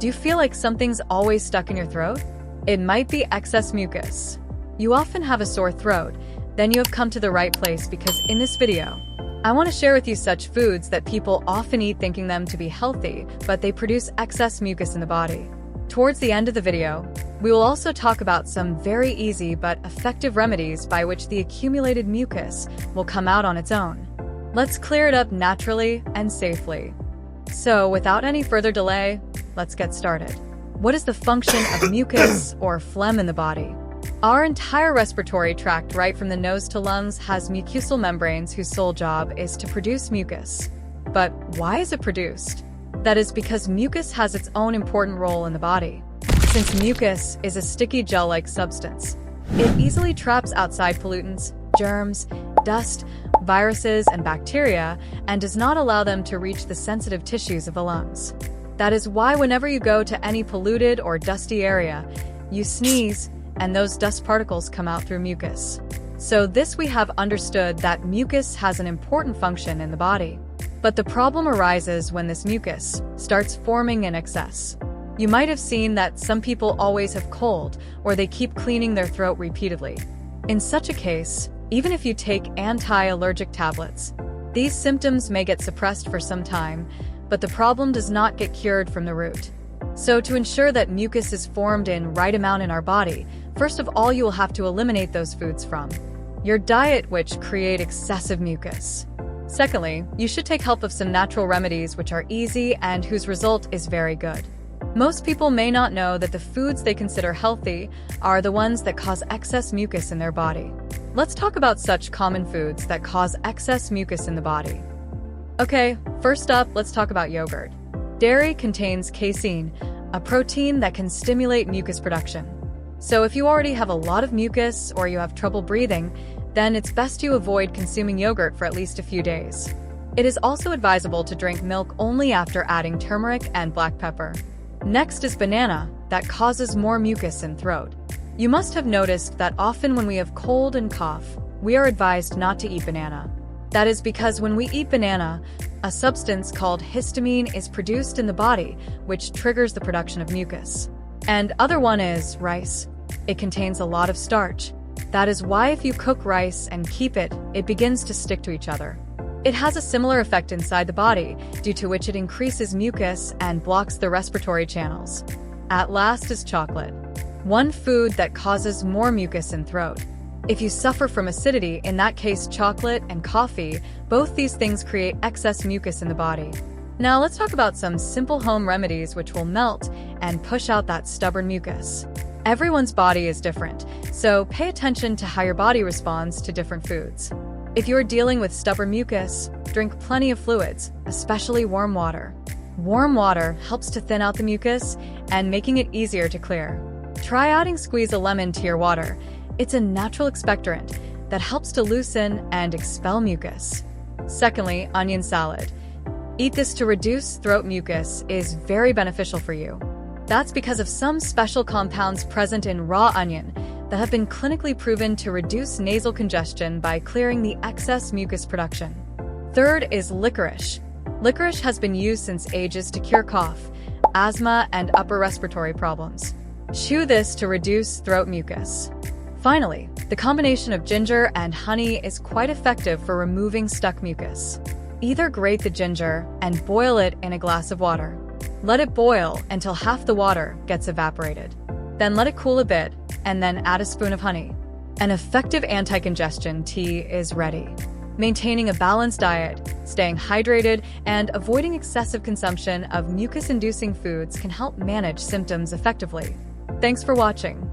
Do you feel like something's always stuck in your throat? It might be excess mucus. You often have a sore throat, then you have come to the right place because in this video, I want to share with you such foods that people often eat thinking them to be healthy, but they produce excess mucus in the body. Towards the end of the video, we will also talk about some very easy but effective remedies by which the accumulated mucus will come out on its own. Let's clear it up naturally and safely. So, without any further delay, let's get started. What is the function of mucus or phlegm in the body? Our entire respiratory tract, right from the nose to lungs, has mucosal membranes whose sole job is to produce mucus. But why is it produced? That is because mucus has its own important role in the body. Since mucus is a sticky gel-like substance, it easily traps outside pollutants, germs, dust, viruses, and bacteria, and does not allow them to reach the sensitive tissues of the lungs. That is why whenever you go to any polluted or dusty area, you sneeze, and those dust particles come out through mucus. So we have understood that mucus has an important function in the body. But the problem arises when this mucus starts forming in excess. You might have seen that some people always have cold, or they keep cleaning their throat repeatedly. In such a case, even if you take anti-allergic tablets, these symptoms may get suppressed for some time, but the problem does not get cured from the root. So to ensure that mucus is formed in right amount in our body, first of all you will have to eliminate those foods from your diet which create excessive mucus. Secondly, you should take help of some natural remedies which are easy and whose result is very good. Most people may not know that the foods they consider healthy are the ones that cause excess mucus in their body. Let's talk about such common foods that cause excess mucus in the body. Okay, first up, let's talk about yogurt. Dairy contains casein, a protein that can stimulate mucus production. So if you already have a lot of mucus or you have trouble breathing, then it's best you avoid consuming yogurt for at least a few days. It is also advisable to drink milk only after adding turmeric and black pepper. Next is banana, that causes more mucus in throat. You must have noticed that often when we have cold and cough, we are advised not to eat banana. That is because when we eat banana, a substance called histamine is produced in the body, which triggers the production of mucus. And other one is rice. It contains a lot of starch. That is why if you cook rice and keep it, it begins to stick to each other. It has a similar effect inside the body, due to which it increases mucus and blocks the respiratory channels. At last is chocolate. One food that causes more mucus in throat. If you suffer from acidity, in that case chocolate and coffee, both these things create excess mucus in the body. Now let's talk about some simple home remedies which will melt and push out that stubborn mucus. Everyone's body is different, so pay attention to how your body responds to different foods. If you're dealing with stubborn mucus, drink plenty of fluids, especially warm water. Warm water helps to thin out the mucus and making it easier to clear. Try adding squeeze a lemon to your water. It's a natural expectorant that helps to loosen and expel mucus. Secondly, onion salad. Eat this to reduce throat mucus is very beneficial for you. That's because of some special compounds present in raw onion that have been clinically proven to reduce nasal congestion by clearing the excess mucus production. Third is licorice. Licorice has been used since ages to cure cough, asthma, and upper respiratory problems. Chew this to reduce throat mucus. Finally, the combination of ginger and honey is quite effective for removing stuck mucus. Either grate the ginger and boil it in a glass of water. Let it boil until half the water gets evaporated. Then let it cool a bit, and then add a spoon of honey. An effective anti-congestion tea is ready. Maintaining a balanced diet, staying hydrated, and avoiding excessive consumption of mucus-inducing foods can help manage symptoms effectively. Thanks for watching.